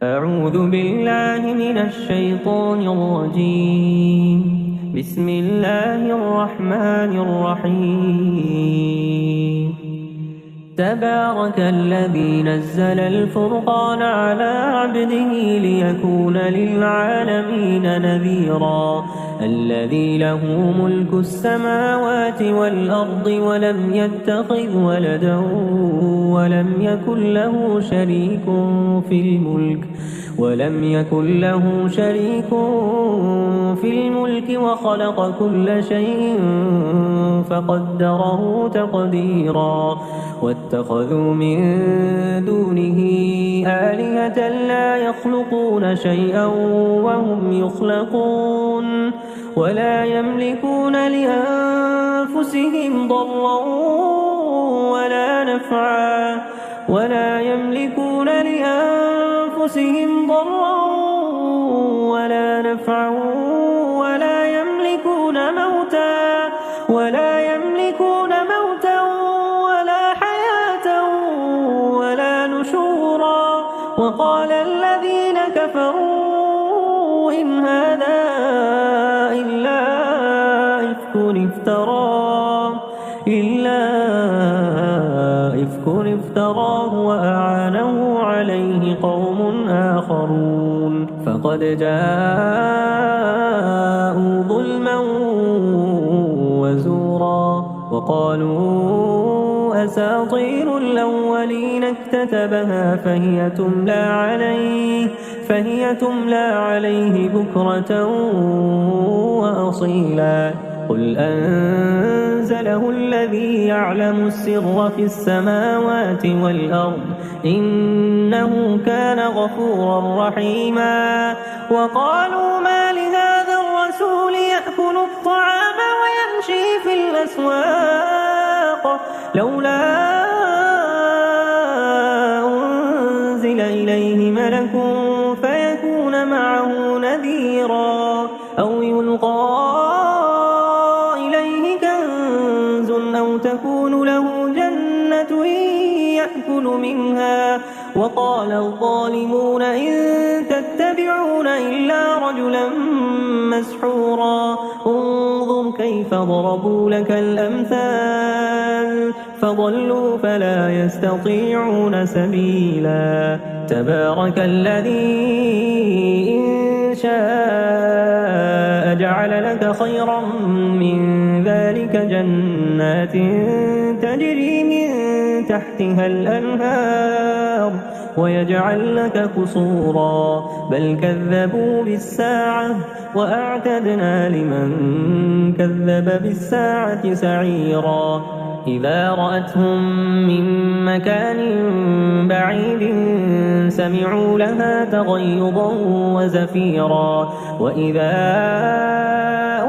أعوذ بالله من الشيطان الرجيم. بسم الله الرحمن الرحيم. تبارك الذي نزل الفرقان على عبده ليكون للعالمين نذيرا. الذي له ملك السماوات والأرض ولم يتخذ ولدا ولم يكن له شريك في الملك وخلق كل شيء فقدره تقديرا. واتخذوا من دونه آلهة لا يخلقون شيئا وهم يخلقون ولا يملكون لأنفسهم ضرا ولا نفعا ولا يملكون موتا ولا حياة ولا نشورا. وقال الذين كفروا إن هذا إلا إفك افتراه وأعانه عليه قوم آخرون فقد جاءوا ظلما وزورا. وقالوا أساطير الأولين اكتتبها فهي تملى عليه بكرة وأصيلا. قل أنزله الذي يعلم السر في السماوات والأرض إنه كان غفورا رحيما. وقالوا ما لهذا الرسول يأكل الطعام ويمشي في الأسواق لولا أنزل إليه ملك فيكون معه نذيرا أو يلقى أو تكون له جنة يأكل منها. وقال الظالمون إن تتبعون إلا رجلا مسحورا. انظر كيف ضربوا لك الأمثال فضلوا فلا يستطيعون سبيلا. تبارك الذي إن شاء جعل لك خيرا من ذلك جنات تجري من تحتها الأنهار ويجعل لك قصورا بل كذبوا بالساعة وأعتدنا لمن كذب بالساعة سعيرا. إذا رأتهم من مكان بعيد سمعوا لها تغيظا وزفيرا. وإذا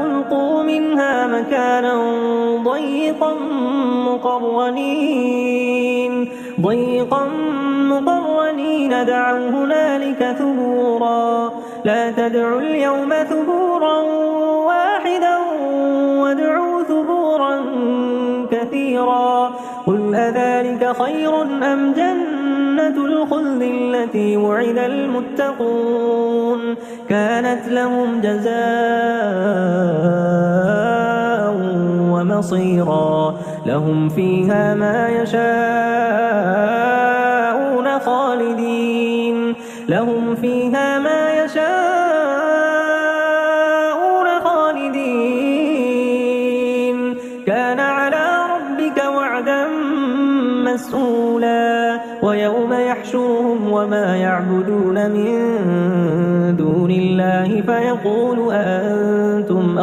ألقوا منها مكانا ضيقا مقرنين دعوا هنالك ثبورا. لا تدعوا اليوم ثبورا واحدا وادعوا ثبورا كثيرا. قل أذلك خير أم جنة الخلد التي وعد المتقون كانت لهم جزاء ومصيرا. لهم فيها ما يشاءون خالدين كان على ربك وعدا مسئولا. ويوم يحشرهم وما يعبدون من دون الله فيقول أأنتم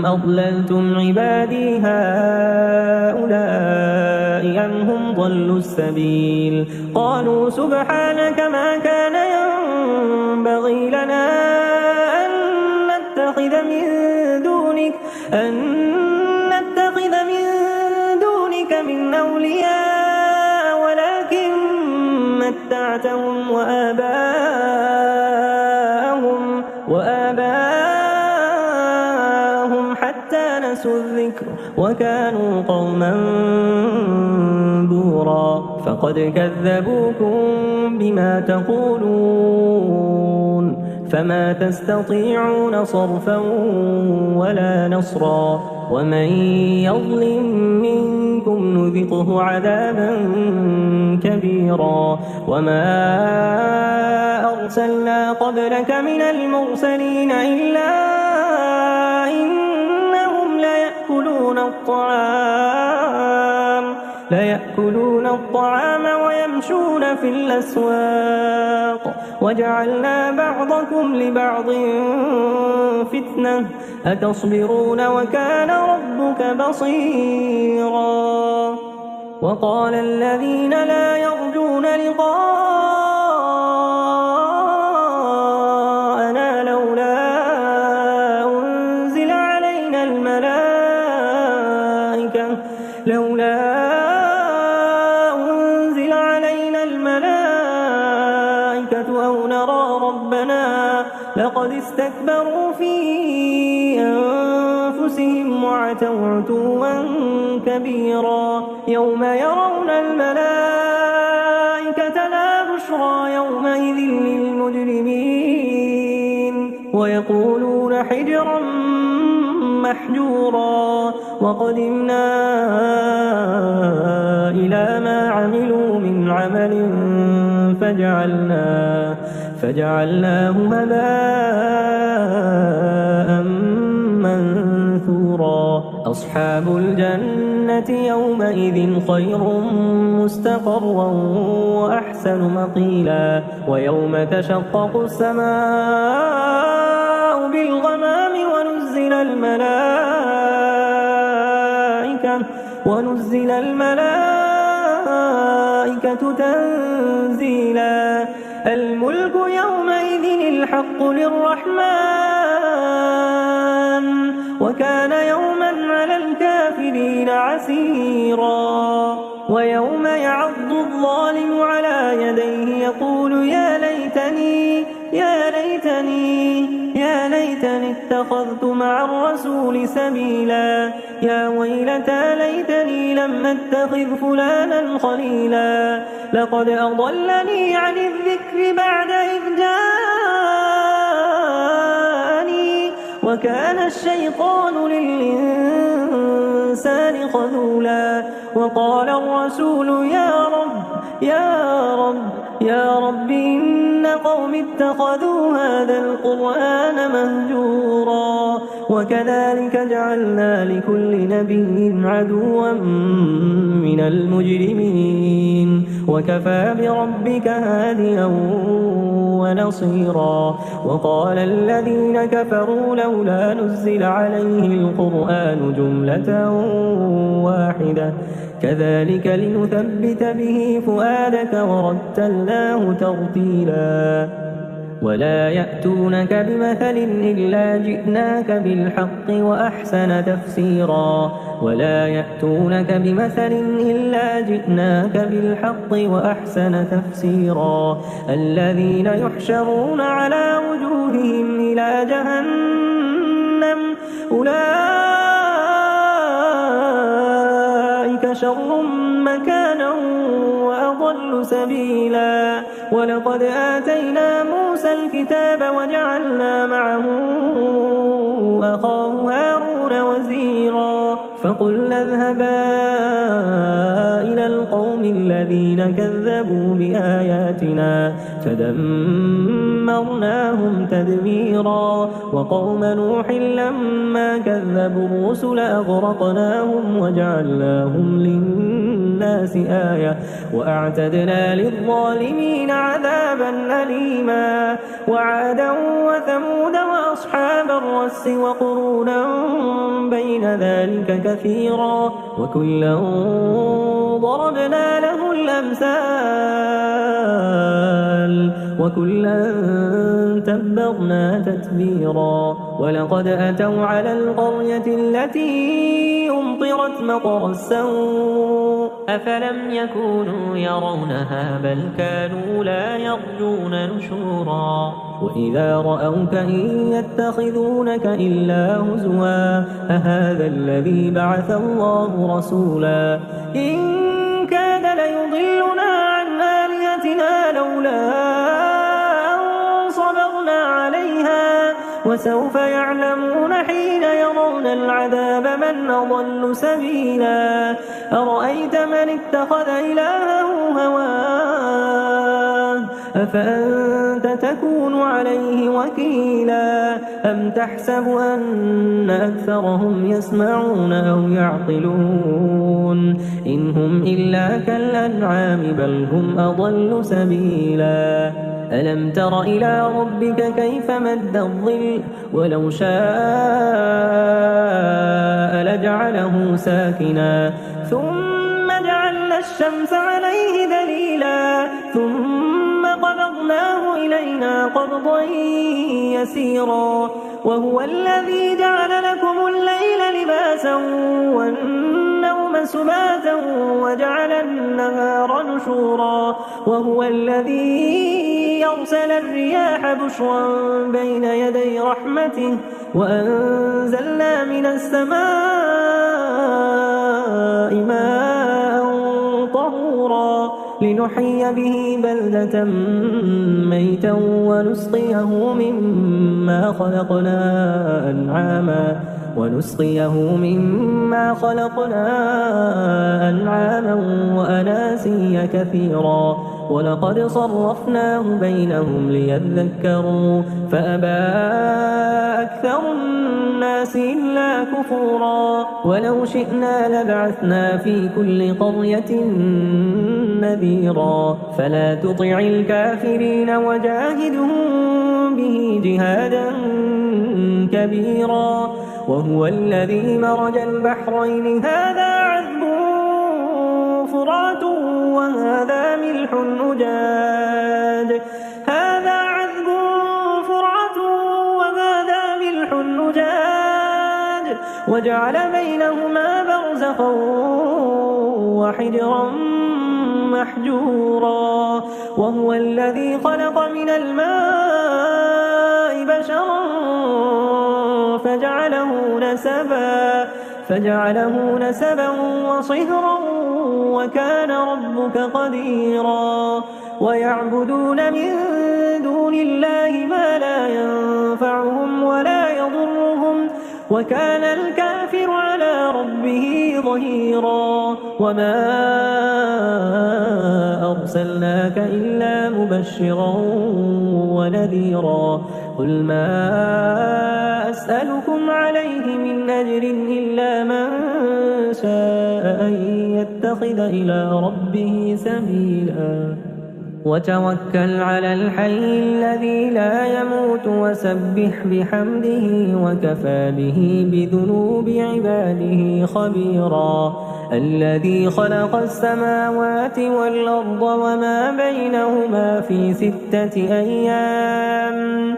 أضللتم عبادي هؤلاء أم هم ضلوا السبيل. قالوا سبحانك ما كان ينبغي لنا أن نتخذ من دونك من أولياء ولكن متعتهم وآباءهم حتى نسوا الذكر وكانوا قوما بورا. فقد كذبوكم بما تقولون فما تستطيعون صرفا ولا نصرا ومن يظلم منكم نذقه عذابا كبيرا وما أرسلنا قبلك من المرسلين إلا إنهم ليأكلون الطعام ويمشون في الأسواق وجعلنا بعضكم لبعض فتنة أتصبرون وكان ربك بصيرا وقال الذين لا يرجون لقاءنا لولا أنزل علينا الملائكة أو نرى ربنا لقد استكبروا في أنفسهم وعتوا عتوا كبيرا يوم يرون الملائكة لا بشرى يومئذ للمجرمين ويقولون حجرا محجورا وقدمنا إلى ما عملوا من عمل فجعلناه هباء منثورا أصحاب الجنة يومئذ خير مستقرا وأحسن مقيلا ويوم تشقق السماء بالغمام ونزل الملائكة تنزيلا الملك يومئذ الحق للرحمن وكان يوما على الكافرين عسيرا ويوم يعض الظالم على يديه يقول يا ليتني اتخذت مع الرسول سبيلا يا ويلتى ليتني لم أتخذ فلانا خليلا لقد أضلني عن الذكر بعد إذ جاءني وكان الشيطان للإنسان خذولا وقال الرسول يا رب إن قوم اتخذوا هذا القرآن مهجورا وكذلك جعلنا لكل نبي عدوا من المجرمين وكفى بربك هاديا ونصيرا وقال الذين كفروا لولا نزل عليه القرآن جملة واحدة كذلك لنثبت به فؤادك ورتلناه ترتيلا ولا يأتونك بمثل إلا جئناك بالحق وأحسن تفسيرا الذين يحشرون على وجوههم إلى جهنم أولئك شر مكانا وأضل سبيلا ولقد آتينا موسى الكتاب وجعلنا معه أخاه هارون وزيرا فقلنا اذهبا إلى القوم الذين كذبوا بآياتنا فدمرناهم تدميرا وقوم نوح لما كذبوا الرسل أغرقناهم وجعلناهم للناس آية وأعتدنا للظالمين عذابا أليما وعادا وثمود وأصحاب الرس وقرونا بين ذلك كثيرا وكلا ضربنا له الأمثال وكلا تبرنا تتبيرا ولقد أتوا على القرية التي أمطرت مطر السوء أفلم يكونوا يرونها بل كانوا لا يرجون نشورا وإذا رأوك إن يتخذونك إلا هزوا أهذا الذي بعث الله رسولا إن كاد ليضلنا وسوف يعلمون حين يرون العذاب من أضل سبيلا أرأيت من اتخذ إلهه هواه أفأنت تكون عليه وكيلا أم تحسب أن أكثرهم يسمعون أو يعقلون إن هم إلا كالأنعام بل هم أضل سبيلا ألم تر إلى ربك كيف مد الظل ولو شاء لجعله ساكنا ثم جعلنا الشمس عليه دليلا ثم قبضناه إلينا قبضا يسيرا وهو الذي جعل لكم الليل لباسا والنوم سباتا وجعل النهار نشورا وهو الذي يرسل الرياح بشرا بين يدي رحمته وأنزلنا من السماء ماء طهورا لنحيي به بلدة ميتا ونسقيه مما خلقنا أنعاما وأناسيا كثيرا ولقد صرفناه بينهم ليذكروا فأبى أكثر الناس إلا كفورا ولو شئنا لبعثنا في كل قرية نذيرا فلا تطع الكافرين وجاهدهم به جهادا كبيرا وهو الذي مرج البحرين هذا عذب فرات وهذا ملح أجاج وجعل بينهما برزخا وحجرا محجورا وهو الذي خلق من الماء بشرا فجعله نسبا وصهرا وكان ربك قديرا ويعبدون من دون الله ما لا ينفعهم ولا يضرهم وكان الكافر على ربه ظهيرا وما أرسلناك إلا مبشرا ونذيرا قل ما أسألكم عليه من أجر إلا من شاء أن يتخذ إلى ربه سبيلا وتوكل على الحي الذي لا يموت وسبح بحمده وكفى به بذنوب عباده خبيرا الذي خلق السماوات والأرض وما بينهما في 6 أيام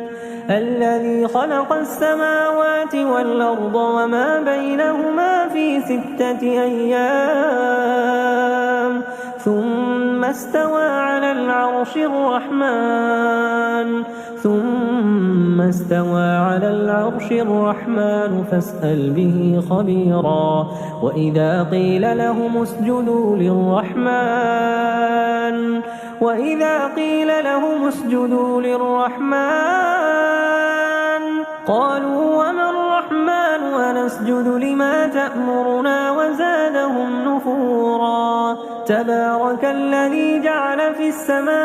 ثم استوى على العرش الرحمن فاسأل به خبيرا وإذا قيل لهم اسجدوا للرحمن قالوا وما الرحمن ونسجد لما تأمرنا وزادهم نفورا تبارك الذي جعل في السماء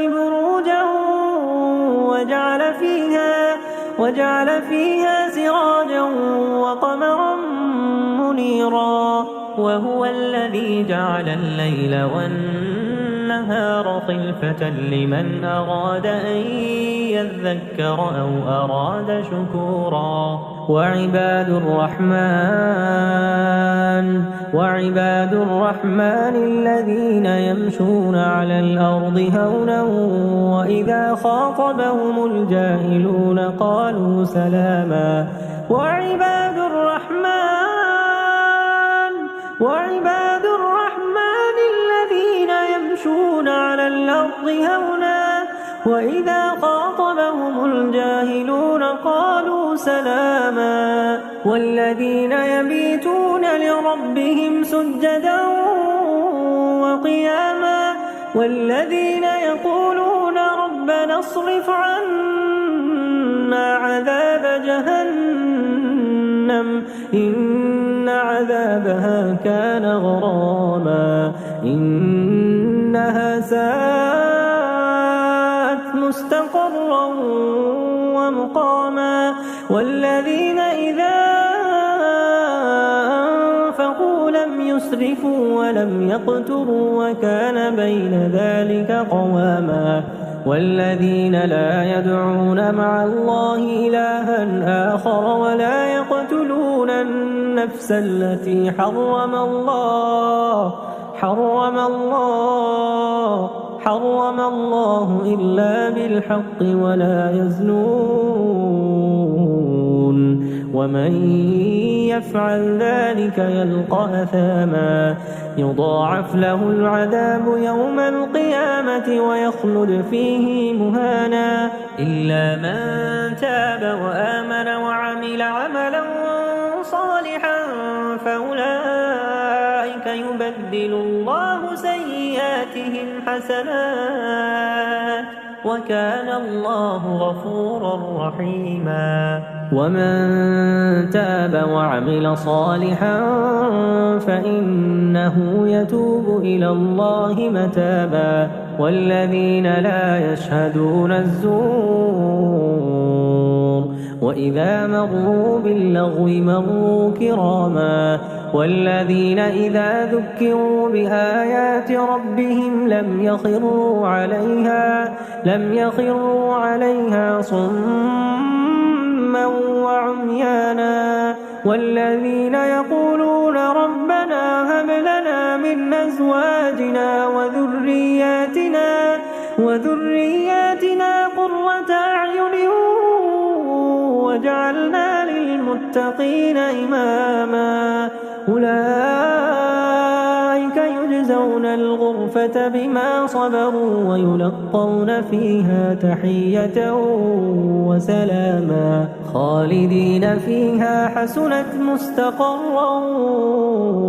بروجا وجعل فيها سراجا وقمرا منيرا وهو الذي جعل الليل والنهار خلفة لمن أراد أن يذكر أو أراد شكورا وعباد الرحمن الذين يمشون على الأرض هونا وإذا خاطبهم الجاهلون قالوا سلاما وعباد الرحمن الذين يمشون على الأرض هونا وإذا خاطبهم الجاهلون قالوا سلاما والذين يبيتون لربهم سجدا وقياما والذين يقولون ربنا اصرف عنا إن عذابها كان غراما إنها ساءت مستقرا ومقاما والذين إذا أنفقوا لم يسرفوا ولم يقتروا وكان بين ذلك قواما والذين لا يدعون مع الله إلها آخر ولا يقتلون النفس التي حرم الله إلا بالحق ولا يزنون ومن يفعل ذلك يلقى أثاما يضاعف له العذاب يوم القيامة ويخلد فيه مهانا إلا من تاب وآمن وعمل عملا صالحا فأولئك يبدل الله سيئاتهم حسنات وكان الله غفورا رحيما ومن تاب وعمل صالحا فإنه يتوب إلى الله متابا والذين لا يشهدون الزور وإذا مروا باللغو مروا كراما والذين إذا ذكروا بآيات ربهم لم يخروا عليها صما وعميانا والذين يقولون ربنا هب لنا من أزواجنا وذرياتنا قرة أعين وجعلنا للمتقين إماما أولئك يجزون الغرفة بما صبروا ويلقون فيها تحية وسلاما خالدين فيها حسنت مستقرا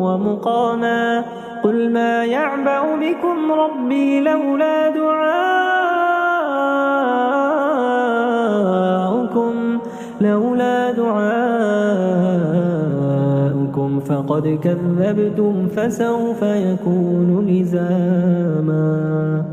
ومقاما قل ما يعبأ بكم ربي لولا دعاؤكم فقد كذبتم فسوف يكون لزاما